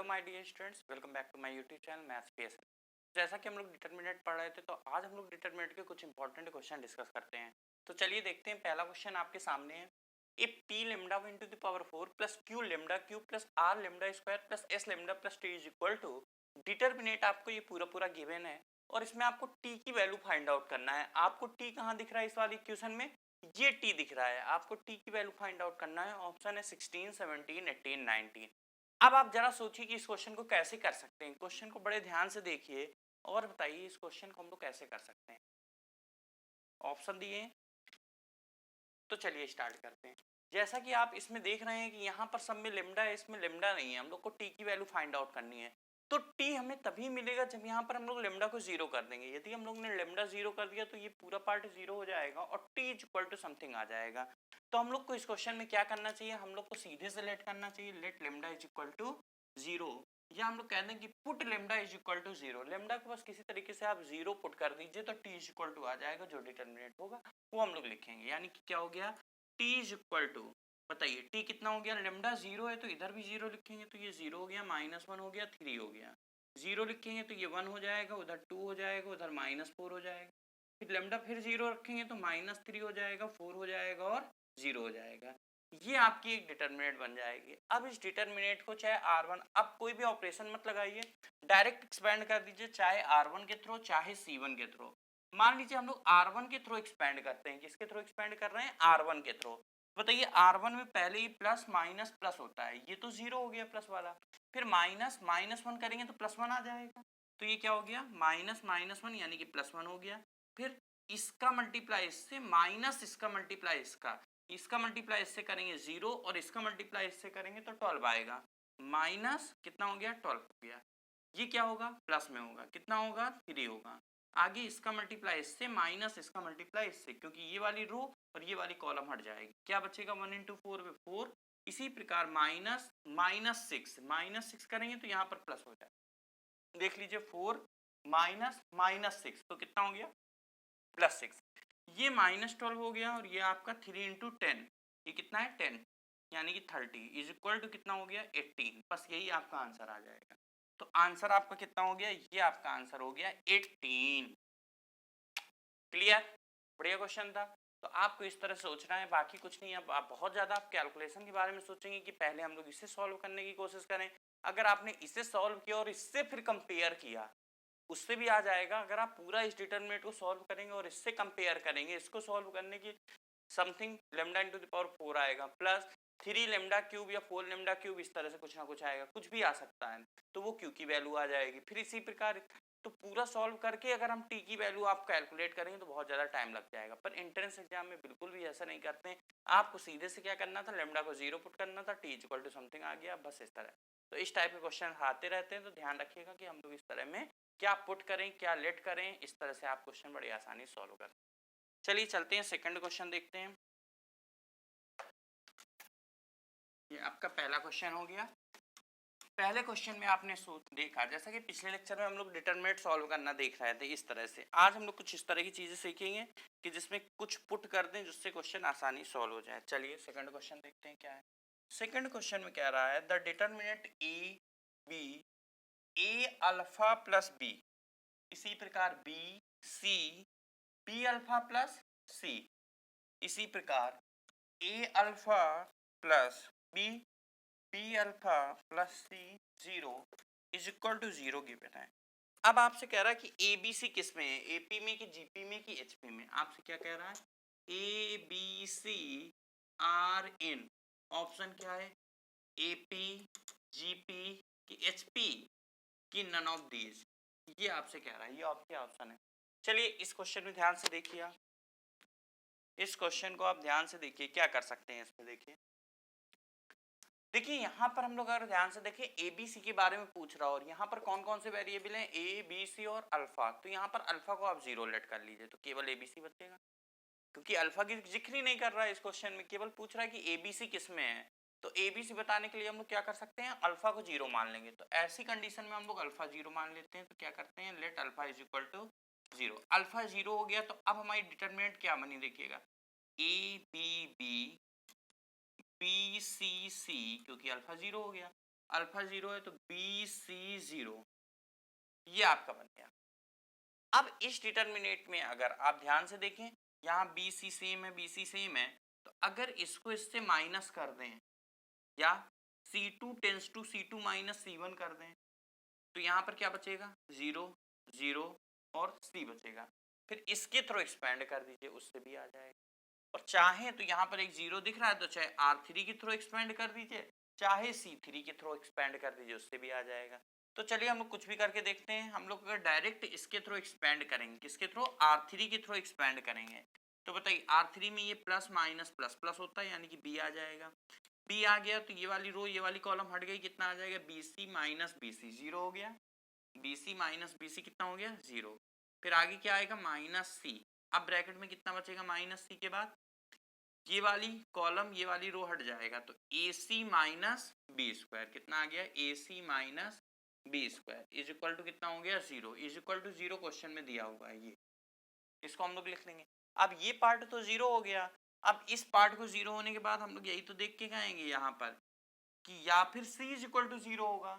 Hello my dear students, welcome back to my YouTube channel maths PS. जैसा कि हम लोग डिटरमिनेंट पढ़ रहे थे, तो आज हम लोग डिटरमिनेंट के कुछ इंपॉर्टेंट क्वेश्चन डिस्कस करते हैं। तो चलिए देखते हैं। पहला क्वेश्चन आपके सामने है, if p lambda into the power 4 plus q lambda cube plus r lambda square plus s lambda plus t is equal to determinant. आपको ये पूरा पूरा गिवन है और इसमें आपको t की वैल्यू फाइंड आउट करना है। आपको t कहाँ दिख रहा है इस वाली इक्वेशन में? ये t दिख रहा है। आपको t की वैल्यू फाइंड आउट करना है। ऑप्शन है 16, 17, 18, 19। अब आप जरा सोचिए कि इस क्वेश्चन को कैसे कर सकते हैं। क्वेश्चन को बड़े ध्यान से देखिए और बताइए इस क्वेश्चन को हम लोग कैसे कर सकते हैं। ऑप्शन दिए, तो चलिए स्टार्ट करते हैं। जैसा कि आप इसमें देख रहे हैं कि यहाँ पर सब में लेमडा है, इसमें लेमडा नहीं है। हम लोग को टी की वैल्यू फाइंड आउट करनी है। तो टी हमें तभी मिलेगा जब यहाँ पर हम लोग लेमडा को जीरो कर देंगे। यदि हम लोग ने लेमडा जीरो कर दिया तो ये पूरा पार्ट जीरो हो जाएगा और T is equal to something आ जाएगा। तो हम लोग को इस क्वेश्चन में क्या करना चाहिए? हम लोग को सीधे से लेट करना चाहिए, let lambda is equal to zero. या हम लोग कह दें कि put lambda is equal to zero. Lambda को बस किसी तरीके से आप जीरो पुट कर दीजिए तो टी इज इक्वल टू आ जाएगा। जो डिटरमिनेंट होगा वो हम लोग लिखेंगे। यानी कि क्या हो गया? टी इज इक्वल टू, बताइए टी कितना हो गया? लेमडा जीरो है तो इधर भी जीरो लिखेंगे तो ये जीरो हो गया, -1 हो गया, 3 हो गया। जीरो लिखेंगे तो ये 1 हो जाएगा, उधर 2 हो जाएगा, उधर -4 हो जाएगा। फिर लेमडा फिर जीरो रखेंगे तो -3 हो जाएगा, 4 हो जाएगा और 0 हो जाएगा। ये आपकी एक डिटरमिनेंट बन जाएगी। अब इस डिटरमिनेंट को चाहे R1, अब कोई भी ऑपरेशन मत लगाइए, डायरेक्ट एक्सपेंड कर दीजिए, चाहे R1 के थ्रू चाहे C1 के थ्रू। मान लीजिए हम लोग R1 के थ्रू एक्सपेंड करते हैं। किसके थ्रू एक्सपेंड कर रहे हैं? R1 के थ्रू। बताइए R1 में पहले ही प्लस माइनस प्लस होता है, ये तो जीरो हो गया प्लस वाला। फिर -1 करेंगे तो +1 आ जाएगा। तो ये क्या हो गया? -1 यानी कि +1 हो गया। फिर इसका मल्टीप्लाई इससे माइनस इसका मल्टीप्लाई इसका मल्टीप्लाई इससे करेंगे 0 और इसका मल्टीप्लाई इससे करेंगे तो 12 आएगा। माइनस कितना हो गया? 12 हो गया। ये क्या होगा? प्लस में होगा। कितना होगा? 3 होगा। आगे इसका मल्टीप्लाई इससे माइनस इसका मल्टीप्लाई इससे, क्योंकि ये वाली रो और ये वाली कॉलम हट जाएगी। क्या बचेगा? 1 इंटू 4 में 4। इसी प्रकार माइनस सिक्स करेंगे तो यहाँ पर प्लस हो जाए। देख लीजिए 4 माइनस -6 तो कितना हो गया? +6। ये -12 हो गया और ये आपका 3 इंटू 10, ये कितना है? 10, यानी कि 30 इज इक्वल टू कितना हो गया? 18। बस यही आपका आंसर आ जाएगा। तो आंसर आपका कितना हो गया? ये आपका आंसर हो गया 18। क्लियर? बढ़िया क्वेश्चन था। तो आपको इस तरह सोचना है, बाकी कुछ नहीं। अब आप बहुत ज़्यादा आप कैलकुलेशन के बारे में सोचेंगे कि पहले हम लोग इसे सॉल्व करने की कोशिश करें। अगर आपने इसे सॉल्व किया और इससे फिर कंपेयर किया, उससे भी आ जाएगा। अगर आप पूरा इस डिटरमिनेंट को सॉल्व करेंगे और इससे कंपेयर करेंगे, इसको सॉल्व करने की something lambda into the power 4 आएगा, प्लस 3 लेमडा क्यूब या 4 लेमडा क्यूब, इस तरह से कुछ ना कुछ आएगा, कुछ भी आ सकता है। तो वो क्यू की वैल्यू आ जाएगी। फिर इसी प्रकार तो पूरा सॉल्व करके अगर हम टी की वैल्यू आप कैलकुलेट करेंगे तो बहुत ज़्यादा टाइम लग जाएगा। पर एंट्रेंस एग्जाम में बिल्कुल भी ऐसा नहीं करते हैं। आपको सीधे से क्या करना था? लेमडा को 0 पुट करना था, टी इक्वल टू समथिंग आ गया, बस इस तरह। तो इस टाइप के क्वेश्चन आते रहते हैं, तो ध्यान रखिएगा कि हम लोग इस तरह में क्या पुट करें, क्या लेट करें, इस तरह से आप क्वेश्चन बड़ी आसानी से सॉल्व करें। चलिए चलते हैं, सेकंड क्वेश्चन देखते हैं। ये आपका पहला क्वेश्चन हो गया। पहले क्वेश्चन में आपने देखा, जैसा कि पिछले लेक्चर में हम लोग डिटरमिनेंट सॉल्व करना देख रहे थे इस तरह से। आज हम लोग कुछ इस तरह की चीजें सीखेंगे कि जिसमें कुछ पुट कर दें जिससे क्वेश्चन आसानी सॉल्व हो जाए। चलिए सेकंड क्वेश्चन देखते हैं क्या है। सेकंड क्वेश्चन में कह रहा है the determinant A B, A alpha plus B, इसी प्रकार B C, B alpha plus C, इसी प्रकार A alpha plus B, B alpha plus C 0 is equal to 0 given है। अब आपसे कह रहा है कि ए बी सी किस में है? एपी में कि जीपी में कि एचपी में? आपसे क्या कह रहा है? A B C are in, option क्या है? एपी, जीपी कि एचपी कि नन ऑफ दीज, ये आपसे कह रहा है। ये आपके ऑप्शन है। चलिए इस क्वेश्चन में ध्यान से देखिए। इस क्वेश्चन को आप ध्यान से देखिए, क्या कर सकते हैं इसमें। देखिए यहाँ पर हम लोग अगर ध्यान से देखें, ए बी सी के बारे में पूछ रहा है और यहाँ पर कौन कौन से वेरिएबल हैं? ए बी सी और अल्फा। तो यहाँ पर अल्फा को आप 0 लेट कर लीजिए तो केवल ए बी सी बचेगा, क्योंकि अल्फा की जिक्र ही नहीं कर रहा है इस क्वेश्चन में, केवल पूछ रहा है कि ए बी सी किस में है। तो ए बी सी बताने के लिए हम लोग क्या कर सकते हैं? अल्फा को 0 मान लेंगे। तो ऐसी कंडीशन में हम लोग अल्फा 0 मान लेते हैं। तो क्या करते हैं? Let alpha is equal to 0। Alpha 0 हो गया। तो अब हमारी डिटरमिनेंट क्या बनी? देखिएगा, A B B, B C C, क्योंकि अल्फा 0 हो गया। अल्फा 0 है तो बी सी 0, ये आपका बन गया। अब इस डिटरमिनेट में अगर आप ध्यान से देखें, यहाँ बी सी सेम है, बी सी सेम है, तो अगर इसको इससे माइनस कर दें या C2 tends to C2 minus C1 कर दें, तो यहाँ पर क्या बचेगा, 0 0 और C बचेगा। फिर इसके थ्रू एक्सपेंड कर दीजिए, उससे भी आ जाएगा। और चाहे तो यहाँ पर एक 0 दिख रहा है तो चाहे R3 के थ्रू एक्सपेंड कर दीजिए, चाहे C3 के थ्रू एक्सपेंड कर दीजिए, उससे भी आ जाएगा। तो चलिए हम लोग कुछ भी करके देखते हैं। हम लोग अगर डायरेक्ट इसके थ्रू एक्सपेंड करेंगे, किसके थ्रू, R3 के थ्रू एक्सपेंड करेंगे, तो बताइए R3 में ये प्लस माइनस प्लस प्लस होता है, यानी कि B आ जाएगा। B आ गया तो ये वाली रो, ये वाली कॉलम हट गई, कितना आ जाएगा, BC माइनस BC, 0 हो गया। BC माइनस BC कितना हो गया, 0। फिर आगे क्या आएगा, माइनस C। अब ब्रैकेट में कितना बचेगा माइनस C के बाद, ये वाली कॉलम ये वाली रो हट जाएगा, तो AC माइनस बी स्क्वायर कितना आ गया, AC minus B square is equal to कितना हो गया, 0। इज इक्वल टू 0 क्वेश्चन में दिया हुआ है, ये इसको हम लोग लिख लेंगे। अब ये पार्ट तो 0 हो गया। अब इस पार्ट को 0 होने के बाद हम लोग यही तो देख के आएंगे यहाँ पर कि या फिर C इज इक्वल टू 0 होगा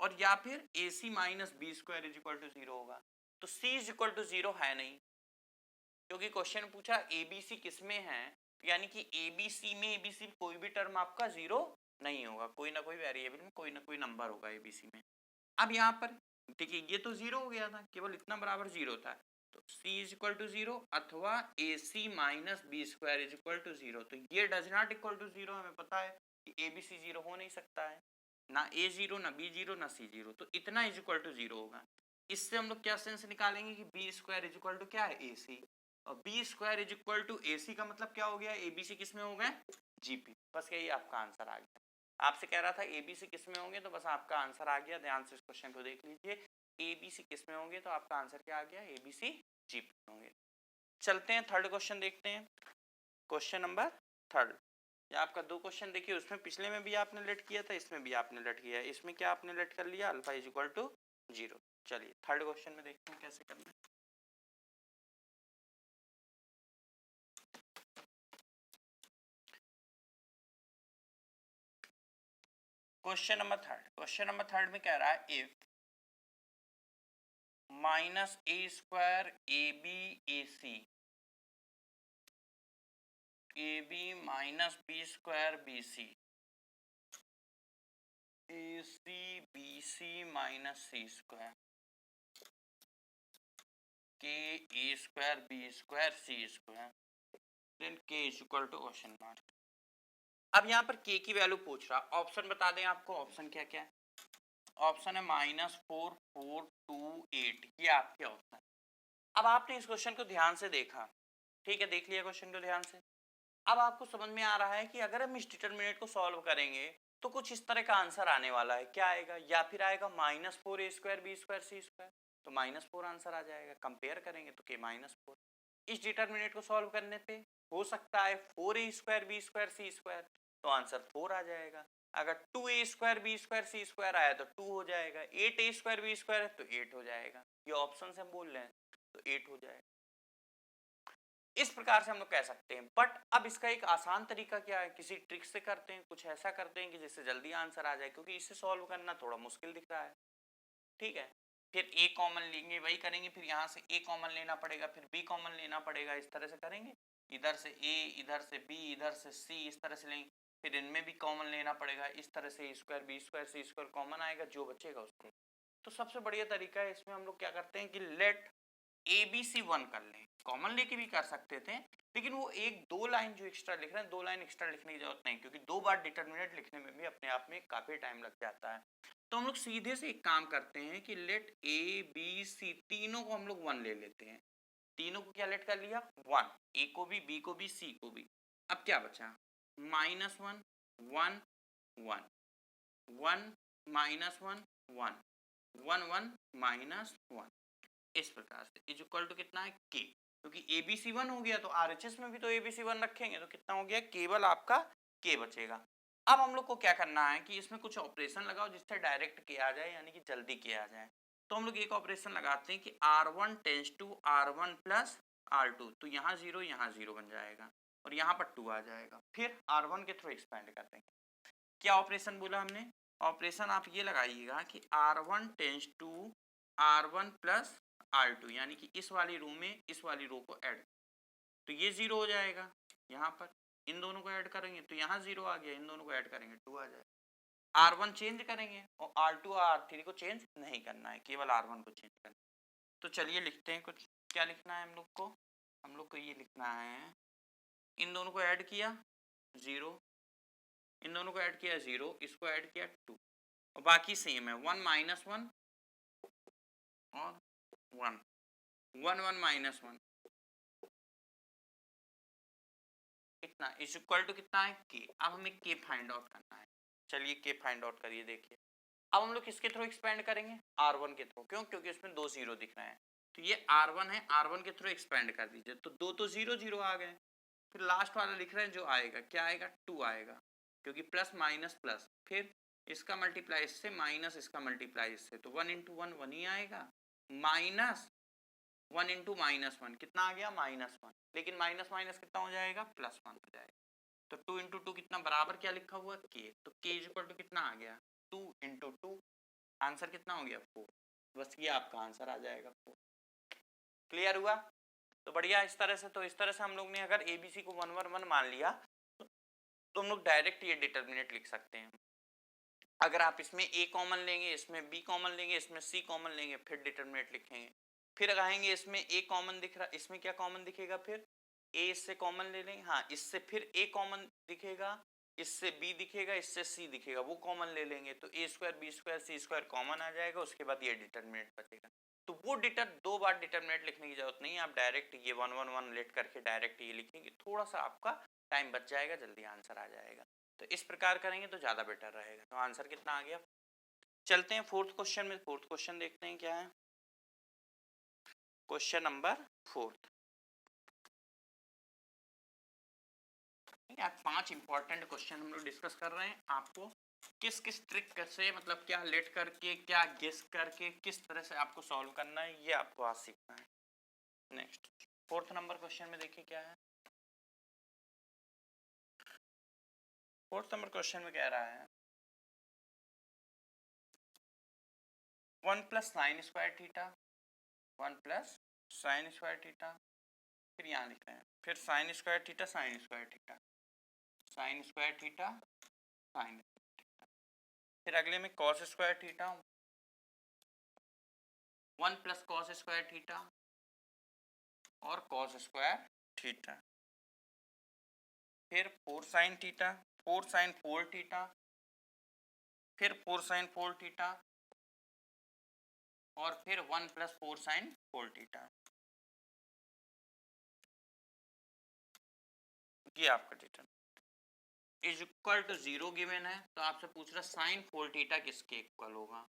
और या फिर AC minus B square is equal to 0 होगा। तो C इज इक्वल टू 0 है नहीं, क्योंकि क्वेश्चन पूछा ABC किस में है, यानी कि ABC में, ABC कोई भी टर्म आपका 0 नहीं होगा, कोई ना कोई वेरिएबल में कोई ना कोई नंबर होगा ABC में। अब यहाँ पर देखिए ये तो 0 हो गया था, केवल इतना बराबर 0 था, तो C इज इक्वल टू 0 अथवा AC minus B square is equal to 0। तो ये डज नॉट इक्वल टू 0, हमें पता है कि ABC 0 हो नहीं सकता है, ना A 0 ना B 0 ना C 0, तो इतना इज इक्वल टू 0 होगा। इससे हम लोग क्या सेंस निकालेंगे कि B square is equal to क्या है, AC, और B square is equal to AC का मतलब क्या हो गया, ABC किस में हो गए, GP। बस यही आपका आंसर आ गया। आपसे कह रहा था ABC किस में होंगे, तो बस आपका आंसर आ गया। ध्यान से इस क्वेश्चन को देख लीजिए, ABC किस में होंगे, तो आपका आंसर क्या आ गया, ABC GP में होंगे। चलते हैं थर्ड क्वेश्चन देखते हैं, क्वेश्चन नंबर थर्ड। ये आपका 2 क्वेश्चन देखिए, उसमें पिछले में भी आपने लेट किया था, इसमें भी आपने लेट किया है। इसमें क्या आपने लेट कर लिया, अल्फा इज इक्वल टू 0। चलिए थर्ड क्वेश्चन में देखते हैं कैसे करना है। क्वेश्चन नंबर थर्ड में कह रहा है if minus A square A B minus B square B C, A C B C minus C square, K A square B square C square, then K is equal to question mark. अब यहाँ पर के की value पूछ रहा, option बता दें आपको, ऑप्शन क्या क्या है। ऑप्शन है -4 4 2 8, ये आपके ऑप्शन। अब आपने इस क्वेश्चन को ध्यान से देखा, ठीक है, देख लिया क्वेश्चन को ध्यान से। अब आपको समझ में आ रहा है कि अगर हम इस डिटरमिनेंट को सॉल्व करेंगे तो कुछ इस तरह का आंसर आने वाला है। क्या आएगा, या फिर आएगा -4 a square B square C square, तो -4 आंसर आ जाएगा। कंपेयर करेंगे तो k -4। इस डिटरमिनेंट को सॉल्व करने पे हो सकता है 4a square B square C square, तो आंसर 4 आ जाएगा। अगर 2a square B square C square आया तो 2 हो जाएगा, 8a स्क्वायर बी स्क्वायर है तो 8 हो जाएगा। ये ऑप्शन से हम बोल रहे हैं तो 8 हो जाएगा। इस प्रकार से हम लोग कह सकते हैं। बट अब इसका एक आसान तरीका क्या है, किसी ट्रिक से करते हैं, कुछ ऐसा करते हैं कि जिससे जल्दी आंसर आ जाए, क्योंकि इसे सॉल्व करना थोड़ा मुश्किल दिख रहा है। ठीक है, फिर a कॉमन लेंगे, वही करेंगे, फिर यहाँ से a कॉमन लेना पड़ेगा, फिर b कॉमन लेना पड़ेगा, इस तरह से करेंगे। इधर से a, इधर से b, इधर से c, इस तरह से लेंगे, फिर इनमें भी कॉमन लेना पड़ेगा, इस तरह से a square B square C square common आएगा, जो बचेगा उससे। तो सबसे बढ़िया तरीका है, इसमें हम लोग क्या करते हैं कि लेट ABC 1 कर लें, कॉमन लेके भी कर सकते थे, लेकिन वो एक 2 लाइन जो एक्स्ट्रा लिख रहे हैं, 2 लाइन एक्स्ट्रा लिखने की जरूरत नहीं, क्योंकि 2 बार डिटरमिनेंट लिखने में भी अपने आप में काफी टाइम लग जाता है। तो हम लोग सीधे से एक काम करते हैं कि लेट ABC तीनों को हम लोग 1 ले लेते हैं। तीनों को क्या लेट कर लिया, 1, A को भी, B को भी, C को भी। अब क्या बचा, -1 1 1 1 -1 1 1 1 -1, इस प्रकार से इज इक्वल टू कितना है, k, क्योंकि ABC 1 हो गया तो RHS में भी तो ABC 1 रखेंगे, तो कितना हो गया, केवल आपका k बचेगा। अब हम लोग को क्या करना है कि इसमें कुछ ऑपरेशन लगाओ जिससे डायरेक्ट k आ जाए, यानी कि जल्दी k आ जाए। तो हम लोग एक ऑपरेशन लगाते हैं कि R1 tense to R1 plus R2, तो यहाँ 0 बन जाएगा और यहाँ पर 2 आ जाएगा। फिर R1 के थ्रू एक्सपेंड कर देंगे। क्या ऑपरेशन बोला हमने, ऑपरेशन आप ये लगाइएगा कि R1 tense to R1 plus R2, यानी कि इस वाली रो में इस वाली रो को ऐड, तो ये 0 हो जाएगा। यहाँ पर इन दोनों को ऐड करेंगे तो यहाँ 0 आ गया, इन दोनों को ऐड करेंगे 2 आ जाएगा। R1 चेंज करेंगे और R2 और R3 को चेंज नहीं करना है, केवल R1 को चेंज करना है। तो चलिए लिखते हैं कुछ, क्या लिखना है हम लोग को ये लिखना है, इन दोनों को ऐड किया 0, इन दोनों को ऐड किया 0, इसको ऐड किया 2, और बाकी सेम है 1 माइनस 1 और 1, 1 1 माइनस 1, इतना इज इक्वल टू कितना है के। अब हमें के फाइंड आउट करना है। चलिए के फाइंड आउट करिए। देखिए अब हम लोग किसके थ्रू एक्सपेंड करेंगे, R1 के थ्रू। क्यों? क्योंकि इसमें 2 0 दिख रहे हैं, तो ये R1 है, R1 के थ्रू एक्सपेंड कर दीजिए, तो 2 तो 0 0 आ गए। फिर लास्ट वाला लिख रहे हैं जो आएगा, क्या आएगा, 2 आएगा, क्योंकि प्लस माइनस प्लस, फिर इसका मल्टीप्लाई इससे माइनस इसका मल्टीप्लाई इससे, तो 1 इंटू 1 1 ही आएगा, माइनस 1 इंटू माइनस 1 कितना आ गया, माइनस 1, लेकिन माइनस माइनस कितना हो जाएगा, प्लस 1 हो जाएगा। तो 2 इंटू 2 कितना, बराबर क्या लिखा हुआ, के, तो के इज इक्वल टू कितना आ गया, 2 इंटू 2, आंसर कितना हो गया, 4। बस ये आपका आंसर आ जाएगा 4। क्लियर हुआ? तो बढ़िया। इस तरह से हम लोग ने अगर ABC को 1 1 1 मान लिया तो हम लोग डायरेक्ट ये डिटर्मिनेंट लिख सकते हैं। अगर आप इसमें A कॉमन लेंगे, इसमें B कॉमन लेंगे, इसमें C कॉमन लेंगे, फिर डिटर्मिनेंट लिखेंगे। फिर कहेंगे इसमें A कॉमन दिख रहा, इसमें क्या कॉमन दिखेगा, फिर A इससे कॉमन ले लेंगे, हाँ इससे फिर A कॉमन दिखेगा, इससे B दिखेगा, इससे C दिखेगा, वो कॉमन ले लेंगे, तो A square B square C square common आ जाएगा। उसके बाद ये डिटर्मिनेंट बचेगा। तो वो दो बार डिटर्मिनेंट लिखने की जरूरत नहीं है, आप डायरेक्ट ये 1 1 1 लेट करके डायरेक्ट ये लिखेंगे, थोड़ा सा आपका टाइम बच जाएगा, जल्दी आंसर आ जाएगा। तो इस प्रकार करेंगे तो ज़्यादा बेटर रहेगा। तो आंसर कितना आ गया। चलते हैं फोर्थ क्वेश्चन में। फोर्थ क्वेश्चन देखते हैं क्या है। Question number 4। आज 5 इंपॉर्टेंट क्वेश्चन हम लोग डिस्कस कर रहे हैं। आपको किस किस ट्रिक से, मतलब क्या लेट करके, क्या गेस करके, किस तरह से आपको सॉल्व करना है, ये आपको आज सीखना है। नेक्स्ट फोर्थ नंबर क्वेश्चन में देखिए क्या है। फोर्थ नंबर क्वेश्चन में कह रहा है 1 plus sine square theta, 1 plus sine square theta, फिर यहाँ लिख रहे हैं फिर sine square theta, sine square theta, sine square theta, sine, फिर अगले में cos square theta, 1 plus cos square theta और कॉस स्क्वायर थीटा, फिर 4 साइन थीटा, 4 साइन 4 थीटा, फिर 4 साइन 4 थीटा और फिर 1 प्लस 4 साइन 4 थीटा। ये आपका theta is equal to 0 given है, तो आपसे पूछ रहा साइन 4 थीटा किसके इक्वल होगा।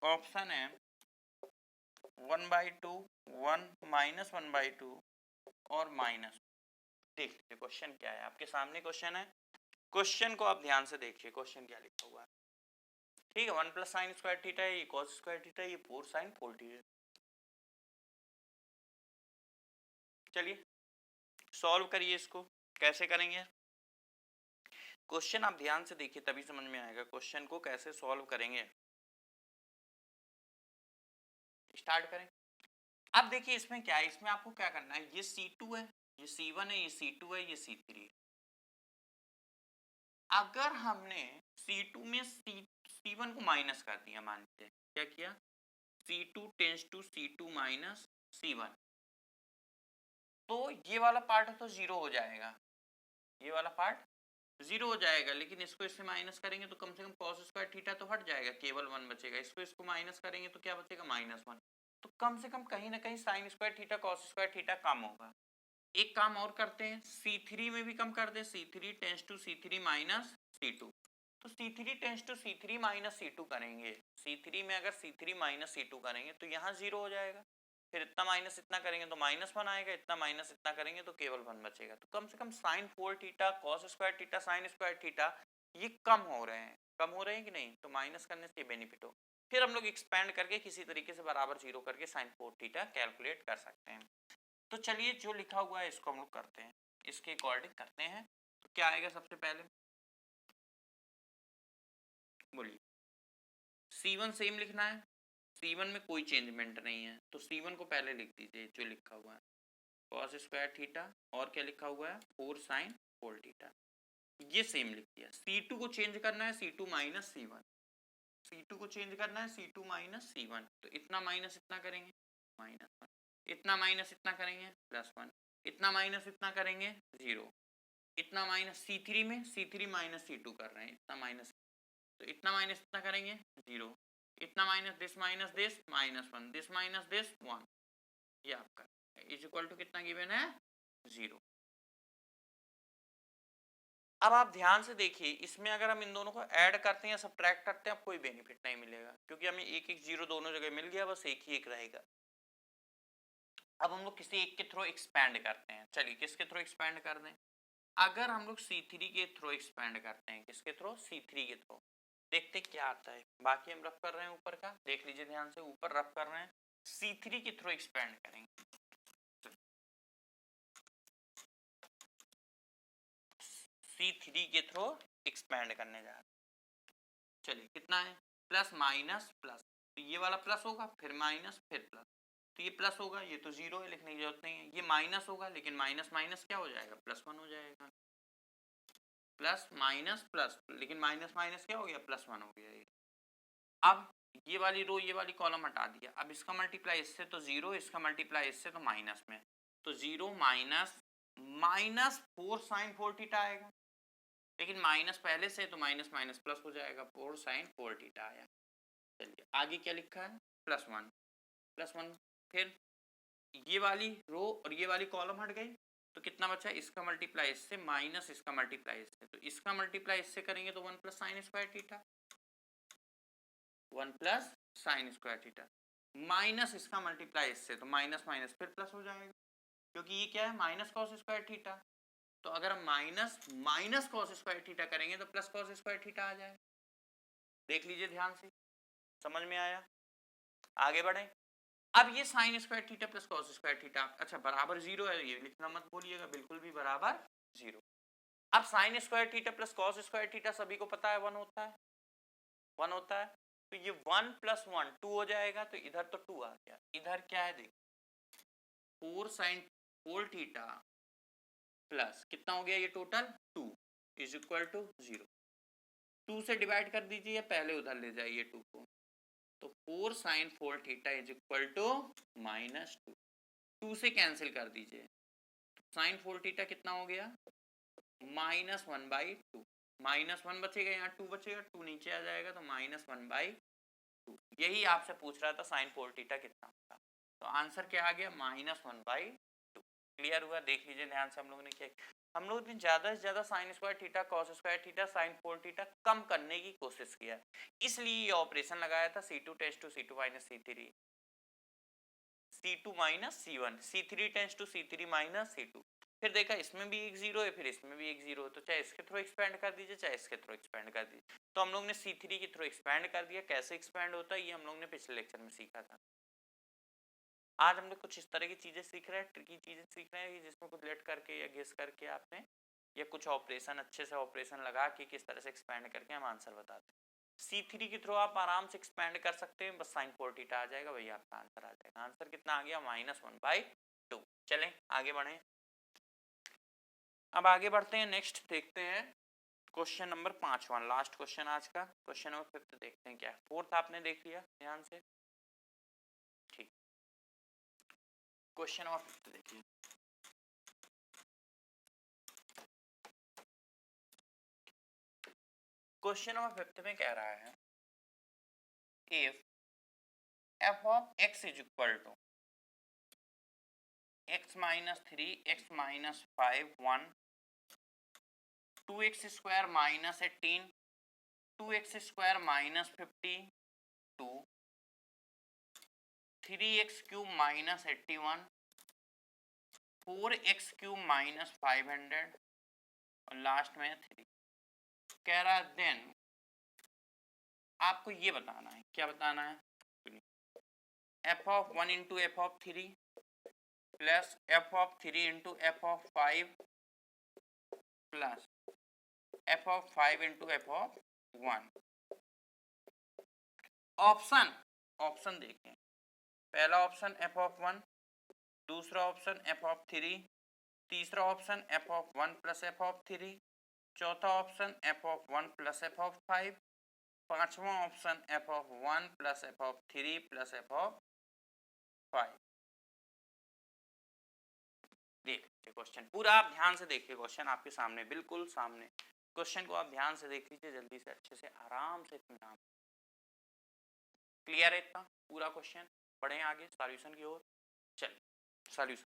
ऑप्शन है 1/2, 1 माइनस 1/2 और माइनस। देख लीजिए क्वेश्चन क्या है, आपके सामने क्वेश्चन है। क्वेश्चन को आप ध्यान से देखिए, क्वेश्चन क्या लिखा हुआ है। ठीक है, 1 प्लस साइन स्क्वायर थीटा है, ये कॉस स्क्वायर थीटा, ये 4 साइन 4 थीटा। चलिए सॉल्व करिए इसको। कैसे करेंगे क्वेश्चन, आप ध्यान से देखिए तभी समझ में आएगा क्वेश्चन को कैसे सॉल्व करेंगे। स्टार्ट करें। अब देखिए इसमें क्या है, इसमें आपको क्या करना है, ये C2 है, ये C1 है, ये C2 है, ये C3 है। अगर हमने C2 में C1 को माइनस कर दिया, मान लीजिए क्या किया, C2 tends to C2 minus C1, तो ये वाला पार्ट तो 0 हो जाएगा, ये वाला पार्ट 0 हो जाएगा। लेकिन इसको इससे माइनस करेंगे तो कम से कम कॉस स्क्वायर थीटा तो हट जाएगा, केवल 1 बचेगा। इसको माइनस करेंगे तो क्या बचेगा, -1। तो कम से कम कहीं ना कहीं sine square theta cos square theta कम होगा। एक काम और करते हैं, C3 में भी कम कर दे, C3 tends to C3 minus C2, तो C3 tends to C3 minus C2 करेंगे। C3 में अगर C3 माइनस C2 करेंगे तो यहाँ 0 हो जाएगा, फिर इतना माइनस इतना करेंगे तो -1 आएगा, इतना माइनस इतना करेंगे तो केवल 1 बचेगा। तो कम से कम sine 4 theta, cos square theta, sine square theta ये कम हो रहे हैं, कम हो रहे हैं कि नहीं, तो माइनस करने से बेनिफिट हो। फिर हम लोग एक्सपेंड करके किसी तरीके से बराबर 0 करके साइन 4 थीटा कैलकुलेट कर सकते हैं। तो चलिए जो लिखा हुआ है इसको हम लोग करते हैं, इसके अकॉर्डिंग करते हैं। तो क्या आएगा सबसे पहले, C1 सेम लिखना है, C1 में कोई चेंजमेंट नहीं है, तो C1 को पहले लिख दीजिए जो लिखा हुआ है cos स्क्वायर थीटा, और क्या लिखा हुआ है 4 sin 4 थीटा, ये सेम लिख दिया। C2 को चेंज करना है C2 माइनस C1, C2 को चेंज करना है C2 माइनस C1, तो इतना माइनस इतना करेंगे -1, इतना माइनस इतना करेंगे +1, इतना माइनस इतना करेंगे 0, इतना माइनस C3 में C3 माइनस C2 कर रहे हैं, इतना माइनस, तो इतना माइनस इतना करेंगे 0, इतना minus this -1, this minus this 1, ये आपका इज इक्वल टू कितना गिवन है 0। अब आप ध्यान से देखिए, इसमें अगर हम इन दोनों को ऐड करते हैं या सब्ट्रैक्ट करते हैं, अब कोई बेनिफिट नहीं मिलेगा, क्योंकि हमें एक एक जीरो दोनों जगह मिल गया, बस एक ही एक रहेगा। अब हम लोग किसी एक के थ्रू एक्सपैंड करते हैं, चलिए किसके थ्रू एक्सपैंड कर दें, अगर हम लोग C3 के थ्रू एक्सपैंड करते हैं, किसके थ्रू C3 के थ्रू, देखते क्या आता है। बाकी हम रफ कर रहे हैं ऊपर का, देख लीजिए ध्यान से, ऊपर रफ कर रहे हैं, C3 के थ्रू एक्सपैंड करेंगे, C3 के थ्रू एक्सपैंड करने जा रहे हैं। चलिए कितना है प्लस माइनस प्लस, तो ये वाला प्लस होगा, फिर माइनस, फिर प्लस, तो ये प्लस होगा, ये तो जीरो है, लिखने की जरूरत नहीं है। ये माइनस होगा, लेकिन माइनस माइनस क्या हो जाएगा +1 हो जाएगा, प्लस माइनस प्लस, लेकिन माइनस माइनस क्या हो गया +1 हो गया ये। अब ये वाली रो ये वाली कॉलम हटा दिया, अब इसका मल्टीप्लाई इससे तो 0, इसका मल्टीप्लाई इससे तो माइनस में, तो 0 माइनस -4 sin 4 थीटा आएगा, लेकिन माइनस पहले से तो माइनस माइनस प्लस हो जाएगा, 4 sin 4 थीटा आया। चलिए आगे क्या लिखा है +1, फिर ये वाली रो और ये वाली कॉलम हट गई, तो कितना बचा, इसका मल्टीप्लाई इससे माइनस इसका मल्टीप्लाई इससे, तो इसका मल्टीप्लाई इससे करेंगे तो 1 + sin square theta, 1 + sin square theta, minus इसका मल्टीप्लाई इससे, तो माइनस माइनस फिर प्लस हो जाएगा, क्योंकि ये क्या है माइनस cos स्क्वायर थीटा, तो अगर हम minus minus cos square theta करेंगे तो प्लस cos स्क्वायर थीटा आ जाए। देख लीजिए ध्यान से, समझ में आया, आगे बढ़े। अब ये sign square theta plus cos square theta, अच्छा बराबर 0 है, ये लिखना मत भूलिएगा, बिल्कुल भी बराबर 0। अब sign square theta plus cos square theta सभी को पता है 1 होता है, 1 होता है, तो ये 1 + 1 2 हो जाएगा, तो इधर तो 2 आ गया, इधर क्या है देख 4 sin 4 थीटा प्लस कितना हो गया ये टोटल 2 इज इक्वल टू 0, 2 से डिवाइड कर दीजिए, पहले उधर ले जाइए 2 को, तो 4 sin 4 theta is equal to -2, 2 से कैंसिल कर दीजिए, तो sin 4 थीटा कितना हो गया -1/2, -1 बचेगा, यहाँ 2 बचेगा, 2 नीचे आ जाएगा, तो -1/2, यही आपसे पूछ रहा था sin 4 थीटा कितना होगा, तो आंसर क्या आ गया -1/2। क्लियर हुआ, देख लीजिए ध्यान से, हम लोगों ने क्या, हम लोग ने ज्यादा से ज्यादा sine square theta cos square theta sin 4 theta कम करने की कोशिश किया, इसलिए ये ऑपरेशन लगाया था C2 tends to C2 minus C3, C2 minus C1, C3 tends to C3 minus C2, फिर देखा इसमें भी एक जीरो है, फिर इसमें भी एक जीरो है, तो चाहे इसके थ्रू एक्सपेंड कर दीजिए, चाहे इसके थ्रू एक्सपेंड कर दीजिए, तो हम लोग ने C3 के थ्रू एक्सपेंड कर दिया। कैसे एक्सपेंड होता है ये हम लोग ने पिछले लेक्चर में सीखा था। आज हम लोग कुछ इस तरह की चीजें सीख रहे हैं, ट्रिकी चीजें सीख रहे हैं, जिसमें कुछ लेट करके या गेस करके आपने या कुछ ऑपरेशन अच्छे से ऑपरेशन लगा के किस तरह से एक्सपेंड करके हम आंसर बताते हैं। C3 के थ्रू आप आराम से एक्सपेंड कर सकते हैं, बस sin 4 थीटा आ जाएगा, वही आपका आंसर आ जाएगा। आंसर कितना आ गया -1/2। चलें आगे बढ़ें, अब आगे बढ़ते हैं, नेक्स्ट देखते हैं क्वेश्चन नंबर 5वां, लास्ट क्वेश्चन आज का, क्वेश्चन नंबर 5 देखते हैं क्या है। 4th आपने देख लिया ध्यान से, ठीक, क्वेश्चन नंबर 5 देखिए। क्वेश्चन नंबर 5 में कह रहा है if f of x is equal to x minus 3 x minus 5 1 2x square minus 18 2x square minus 50 2 3x cube minus 81 4x cube minus 500 और लास्ट में 3, कह रहा है देन आपको ये बताना है, क्या बताना है, f of 1 into f of 3 plus f of 3 into f of 5 plus f of 5 into f of 1 option option देखें, पहला ऑप्शन एफ ऑफ वन, दूसरा ऑप्शन एफ ऑफ थ्री, तीसरा option F of one plus F of three, चौथा option F of one plus F of five, पांचवा option F of one plus F of three plus F of five. देखिए question पूरा आप ध्यान से देखिए, question आपके सामने बिल्कुल सामने, क्वेश्चन को आप ध्यान से देख लीजिए, जल्दी से अच्छे से आराम से इत्मीनान। क्लियर है इतना पूरा क्वेश्चन? बढ़े आगे सॉल्यूशन की ओर। चलिए सॉल्यूशन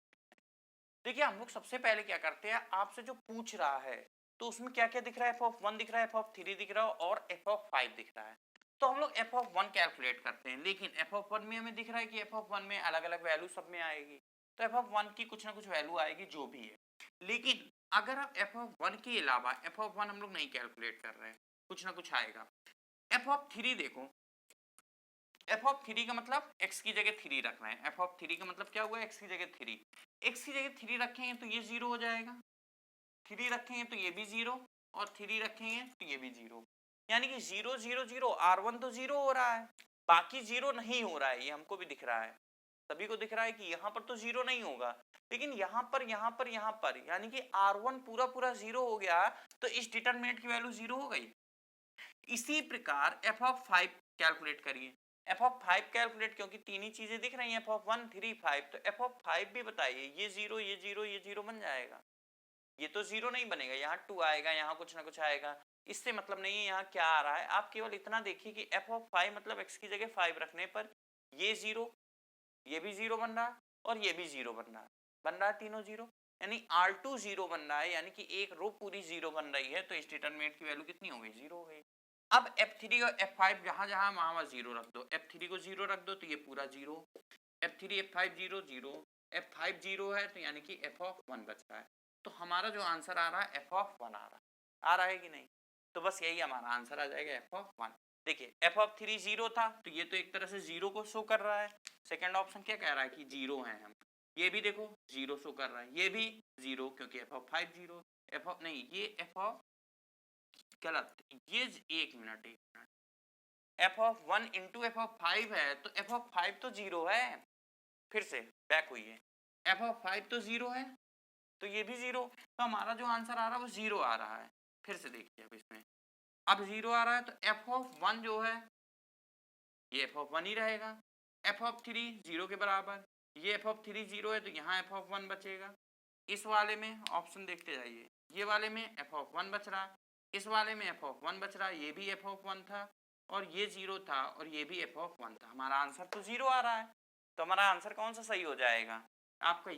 देखिए, हम लोग सबसे पहले क्या करते हैं, आपसे जो पूछ रहा है तो उसमें क्या क्या दिख रहा है, एफ ऑफ वन दिख रहा है, एफ ऑफ थ्री दिख रहा है और एफ ऑफ फाइव दिख रहा है। तो हम लोग एफ ऑफ वन कैलकुलेट करते हैं, लेकिन एफ ऑफ वन में हमें दिख रहा है कि एफ ऑफ वन में अलग अलग वैल्यू सब में आएगी, तो एफ ऑफ वन की कुछ ना कुछ वैल्यू आएगी जो भी है। लेकिन अगर आप एफ ऑफ वन के अलावा एफ ऑफ वन हम लोग नहीं कैलकुलेट कर रहे हैं, कुछ ना कुछ आएगा। एफ ऑफ थ्री देखो, एफ ऑफ थ्री का मतलब एक्स की जगह थ्री रख रहे हैं, एफ ऑफ थ्री का मतलब क्या हुआ, एक्स की जगह थ्री, एक्स की जगह थ्री रखेंगे तो ये जीरो हो जाएगा, थ्री रखेंगे तो ये भी जीरो, और थ्री रखेंगे तो ये भी जीरो, यानी कि zero zero zero, R one तो जीरो हो रहा है, बाकी जीरो नहीं हो रहा है, ये हमको भी दिख रहा है, सभी को दिख रहा है कि यहाँ पर तो जीरो नहीं होगा, लेकिन यहाँ पर यहाँ पर यहाँ पर यानी कि आर वन पूरा पूरा जीरो हो गया, तो इस डिटरमिनेंट की वैल्यू जीरो हो गई। इसी प्रकार एफ ऑफ फाइव कैलकुलेट करिए, एफ ऑफ फाइव कैलकुलेट, क्योंकि तीन ही चीजें दिख रही हैं, F of one three five, तो एफ ऑफ फाइव भी बताइए, ये जीरो ये जीरो ये जीरो बन जाएगा, ये तो जीरो नहीं बनेगा, यहाँ टू आएगा, यहाँ कुछ ना कुछ आएगा, इससे मतलब नहीं है यहाँ क्या आ रहा है, आप केवल इतना देखिए कि एफ ऑफ फाइव मतलब एक्स की जगह फाइव रखने पर ये जीरो, ये भी जीरो बन रहा है और ये भी जीरो बन रहा है तीनों जीरो, यानी R2 जीरो बन रहा है, यानी कि एक रो पूरी जीरो बन रही है, तो इस डिटरमिनेंट की वैल्यू कितनी हो गई, जीरो हो गई। अब F3 और F5 जहां जहां वहां जीरो रख दो, F3 को जीरो रख दो तो ये पूरा zero, F3 F5 zero zero, F5 zero है तो यानी कि f ऑफ वन बच रहा है, तो हमारा जो आंसर आ रहा है f ऑफ वन आ रहा है कि नहीं, तो बस यही हमारा आंसर आ जाएगा f ऑफ वन। देखिए एफ ऑफ थ्री जीरो था तो ये तो एक तरह से जीरो को शो कर रहा है, सेकंड ऑप्शन क्या कह रहा है कि जीरो है हम, ये भी देखो जीरो शो कर रहा है, ये भी जीरो क्योंकि F of five zero, F of नहीं ये एफ ऑफ गलत, ये एक minute F of one into F of five है, तो एफ ऑफ फाइव तो जीरो है, फिर से बैक हुई है, एफ ऑफ फाइव तो जीरो है तो ये भी जीरो, तो हमारा जो आंसर आ रहा है वो जीरो आ रहा है। फिर से देखिए अब इसमें, अब जीरो आ रहा है तो एफ ऑफ वन जो है ये एफ ऑफ वन ही रहेगा, एफ ऑफ थ्री जीरो के बराबर, ये एफ ऑफ थ्री जीरो है तो यहाँ एफ ऑफ वन बचेगा, इस वाले में ऑप्शन देखते जाइए, ये वाले में एफ ऑफ वन बच रहा, इस वाले में एफ ऑफ वन बच रहा, ये भी एफ ऑफ वन था और ये जीरो था और ये भी एफ ऑफ वन था, हमारा आंसर तो जीरो आ रहा है, तो हमारा आंसर कौन सा सही हो जाएगा, आपका